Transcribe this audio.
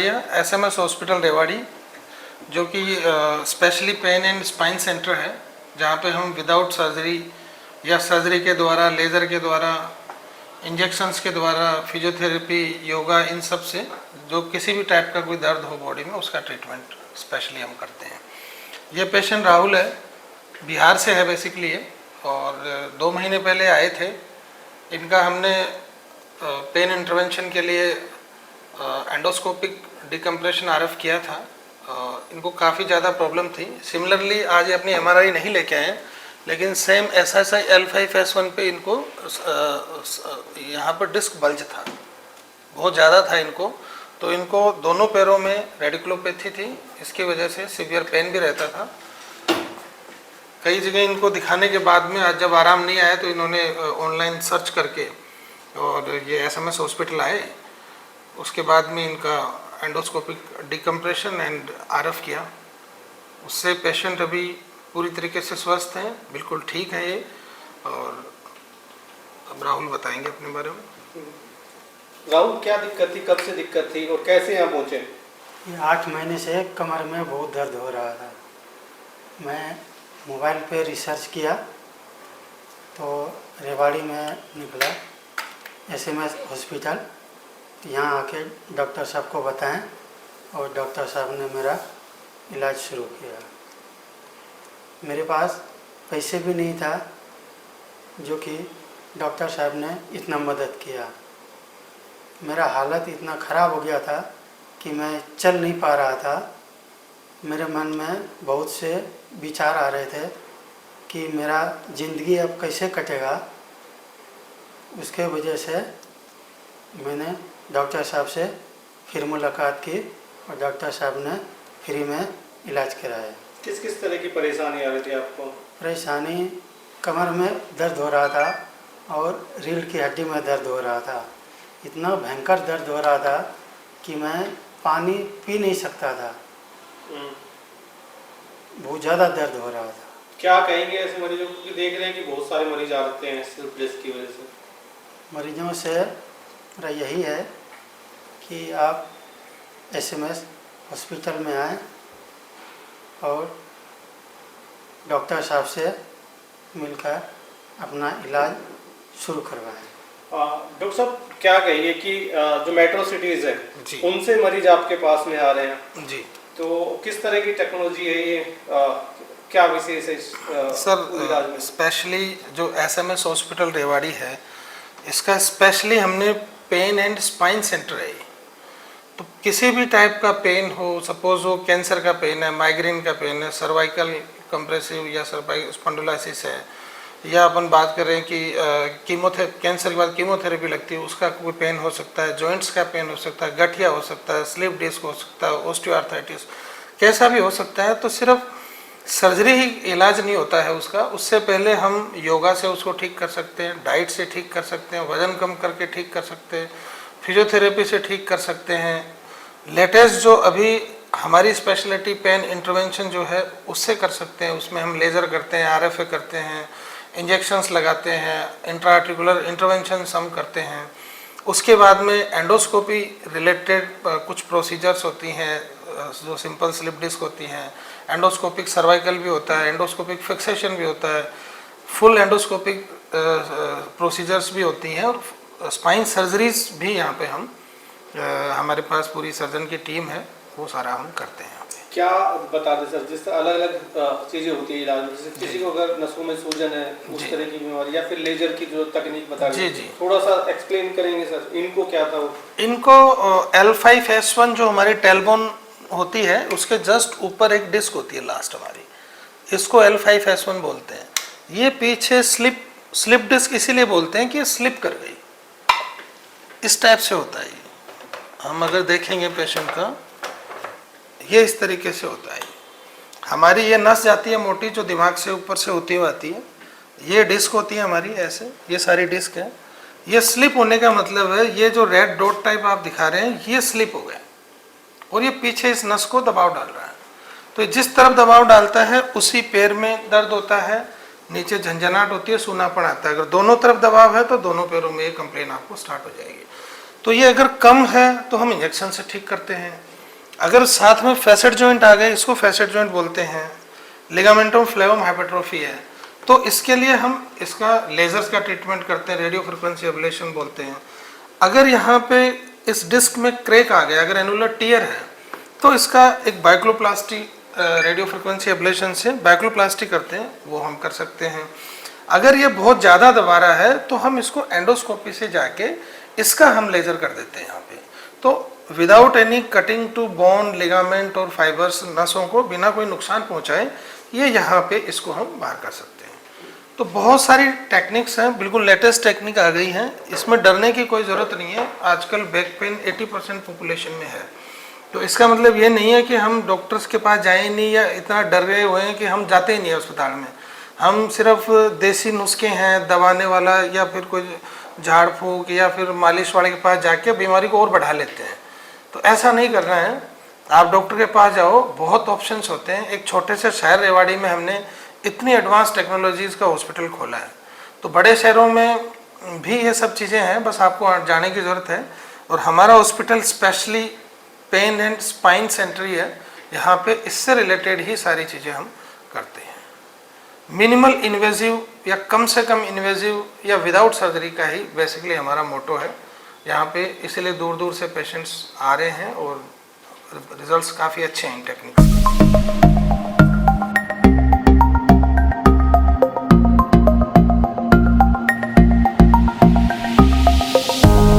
Kataria, SMS hospital Rewari, जो कि specially pain and spine centre है, जहाँ पे हम विदाउट सर्जरी या सर्जरी के द्वारा, लेज़र के द्वारा, इंजेक्शंस के द्वारा, फिजियोथेरेपी, योगा, इन सब से जो किसी भी टाइप का कोई दर्द हो बॉडी में उसका ट्रीटमेंट स्पेशली हम करते हैं। ये पेशेंट राहुल है, बिहार से है बेसिकली ये, और 2 महीने पहले आए थे। इनका हमने पेन इंटरवेंशन के लिए एंडोस्कोपिक डिकम्प्रेशन RF किया था। इनको काफ़ी ज़्यादा प्रॉब्लम थी। सिमिलरली आज ये अपनी MRI नहीं लेके आए, लेकिन सेम SSI L5S1 पे इनको यहाँ पर डिस्क बल्ज था, बहुत ज़्यादा था इनको। तो इनको दोनों पैरों में रेडिकुलोपैथी थी, इसकी वजह से सीवियर पेन भी रहता था। कई जगह इनको दिखाने के बाद में आज जब आराम नहीं आया तो इन्होंने ऑनलाइन सर्च करके और ये SMS हॉस्पिटल आए। उसके बाद में इनका एंडोस्कोपिक डिकम्प्रेशन एंड RF किया। उससे पेशेंट अभी पूरी तरीके से स्वस्थ हैं, बिल्कुल ठीक है ये। और अब राहुल बताएंगे अपने बारे में। राहुल, क्या दिक्कत थी, कब से दिक्कत थी और कैसे यहाँ पहुँचे? ये 8 महीने से कमर में बहुत दर्द हो रहा था। मैं मोबाइल पे रिसर्च किया तो रेवाड़ी में निकला SMS हॉस्पिटल। यहाँ आके डॉक्टर साहब को बताएं और डॉक्टर साहब ने मेरा इलाज शुरू किया। मेरे पास पैसे भी नहीं था, जो कि डॉक्टर साहब ने इतना मदद किया। मेरा हालत इतना ख़राब हो गया था कि मैं चल नहीं पा रहा था। मेरे मन में बहुत से विचार आ रहे थे कि मेरा ज़िंदगी अब कैसे कटेगा। उसके वजह से मैंने डॉक्टर साहब से फिर मुलाकात की और डॉक्टर साहब ने फ्री में इलाज कराया। किस किस तरह की परेशानी आ रही थी आपको? परेशानी, कमर में दर्द हो रहा था और रीढ़ की हड्डी में दर्द हो रहा था। इतना भयंकर दर्द हो रहा था कि मैं पानी पी नहीं सकता था, बहुत ज़्यादा दर्द हो रहा था। क्या कहेंगे ऐसे मरीजों को, कि देख रहे हैं कि बहुत सारे मरीज आते हैं सिर्फ डिस्क की वजह से? मरीजों से मेरा यही है कि आप SMS हॉस्पिटल में आएं और डॉक्टर साहब से मिलकर अपना इलाज शुरू करवाएं। डॉक्टर साहब, क्या कहेंगे कि जो मेट्रो सिटीज़ है उनसे मरीज आपके पास में आ रहे हैं जी, तो किस तरह की टेक्नोलॉजी है ये, क्या विशेष है सर? स्पेशली जो SMS हॉस्पिटल रेवाड़ी है, इसका स्पेशली हमने पेन एंड स्पाइन सेंटर है। तो किसी भी टाइप का पेन हो, सपोज वो कैंसर का पेन है, माइग्रेन का पेन है, सर्वाइकल कंप्रेसिव या सर्वाइकल स्पॉन्डिलोसिस है, या अपन बात कर रहे हैं कि कैंसर के बाद कीमोथेरेपी लगती है, उसका कोई पेन हो सकता है, जॉइंट्स का पेन हो सकता है, गठिया हो सकता है, स्लिप डिस्क हो सकता है, ऑस्टियोआर्थराइटिस, कैसा भी हो सकता है। तो सिर्फ सर्जरी ही इलाज नहीं होता है उसका, उससे पहले हम योगा से उसको ठीक कर सकते हैं, डाइट से ठीक कर सकते हैं, वज़न कम करके ठीक कर सकते हैं, फिजियोथेरेपी से ठीक कर सकते हैं। लेटेस्ट जो अभी हमारी स्पेशलिटी पेन इंटरवेंशन जो है उससे कर सकते हैं। उसमें हम लेज़र करते हैं, RFA करते हैं, इंजेक्शंस लगाते हैं, इंट्राआर्टिकुलर इंटरवेंशंस हम करते हैं। उसके बाद में एंडोस्कोपी रिलेटेड कुछ प्रोसीजर्स होती हैं, जो सिंपल स्लिप डिस्क होती हैं, एंडोस्कोपिक सर्वाइकल भी होता है, एंडोस्कोपिक फिक्सेशन भी होता है, फुल एंडोस्कोपिक प्रोसीजर्स भी होती हैं, और स्पाइन सर्जरीज भी यहाँ पे हम हमारे पास पूरी सर्जन की टीम है, वो सारा हम करते हैं यहाँ पे। क्या बता दें सर, जिस तरह अलग अलग चीज़ें होती है इलाज में, जैसे किसी को अगर नसों में सूजन है, उस तरह की बीमारी, या फिर लेजर की जो तकनीक बता रहे हैं, थोड़ा सा एक्सप्लेन करेंगे सर? इनको क्या था वो? इनको L5S1 जो हमारी टेलबोन होती है उसके जस्ट ऊपर एक डिस्क होती है लास्ट हमारी, इसको L5S1 बोलते हैं। ये पीछे स्लिप डिस्क इसीलिए बोलते हैं कि ये स्लिप कर गई, इस टाइप से होता है। हम अगर देखेंगे पेशेंट का, ये इस तरीके से होता है। हमारी ये नस जाती है मोटी, जो दिमाग से ऊपर से होती हुई आती है, ये डिस्क होती है हमारी, ऐसे ये सारी डिस्क है। ये स्लिप होने का मतलब है, ये जो रेड डॉट टाइप आप दिखा रहे हैं ये स्लिप हो गए और ये पीछे इस नस को दबाव डाल रहा है। तो जिस तरफ दबाव डालता है उसी पैर में दर्द होता है, नीचे झंझनाहट होती है, सूनापन आता है। अगर दोनों तरफ दबाव है तो दोनों पैरों में ये कंप्लेन आपको स्टार्ट हो जाएगी। तो ये अगर कम है तो हम इंजेक्शन से ठीक करते हैं, अगर साथ में फैसेट जॉइंट आ गए, इसको फैसेट जॉइंट बोलते हैं, लिगामेंटम फ्लेवम हाइपरट्रोफी है, तो इसके लिए हम इसका लेजर्स का ट्रीटमेंट करते हैं, रेडियो फ्रिक्वेंसी एब्लेशन बोलते हैं। अगर यहाँ पे इस डिस्क में क्रैक आ गया, अगर एनुलर टीयर है, तो इसका एक बाइक्लोप्लास्टी रेडियो फ्रिक्वेंसी एब्लेशन से बाइक्लोप्लास्टी करते हैं, वो हम कर सकते हैं। अगर ये बहुत ज़्यादा दबा रहा है तो हम इसको एंडोस्कोपी से जाके इसका हम लेजर कर देते हैं यहाँ पे। तो without any cutting to bone, ligament और फाइबर्स, नसों को बिना कोई नुकसान पहुँचाए, ये यहाँ पे इसको हम बाहर कर सकते हैं। तो बहुत सारी टेक्निक्स हैं, बिल्कुल लेटेस्ट टेक्निक आ गई हैं, इसमें डरने की कोई ज़रूरत नहीं है। आजकल बैक पेन 80% पॉपुलेशन में है, तो इसका मतलब ये नहीं है कि हम डॉक्टर्स के पास जाएं नहीं, या इतना डर गए हुए हैं कि हम जाते ही नहीं है अस्पताल में। हम सिर्फ देसी नुस्खे हैं दबाने वाला, या फिर कोई झाड़ फूक या फिर मालिश वाले के पास जाके बीमारी को और बढ़ा लेते हैं। तो ऐसा नहीं करना है, आप डॉक्टर के पास जाओ, बहुत ऑप्शंस होते हैं। एक छोटे से शहर रेवाड़ी में हमने इतनी एडवांस टेक्नोलॉजीज़ का हॉस्पिटल खोला है, तो बड़े शहरों में भी ये सब चीज़ें हैं, बस आपको जाने की ज़रूरत है। और हमारा hospital specially pain and spine centre ही है, यहाँ पे इससे रिलेटेड ही सारी चीज़ें हम करते हैं। मिनिमल इन्वेजिव या कम से कम इन्वेजिव या विदाउट सर्जरी का ही बेसिकली हमारा मोटो है यहाँ पे, इसलिए दूर दूर से पेशेंट्स आ रहे हैं और रिजल्ट्स काफ़ी अच्छे हैं इन टेक्निक।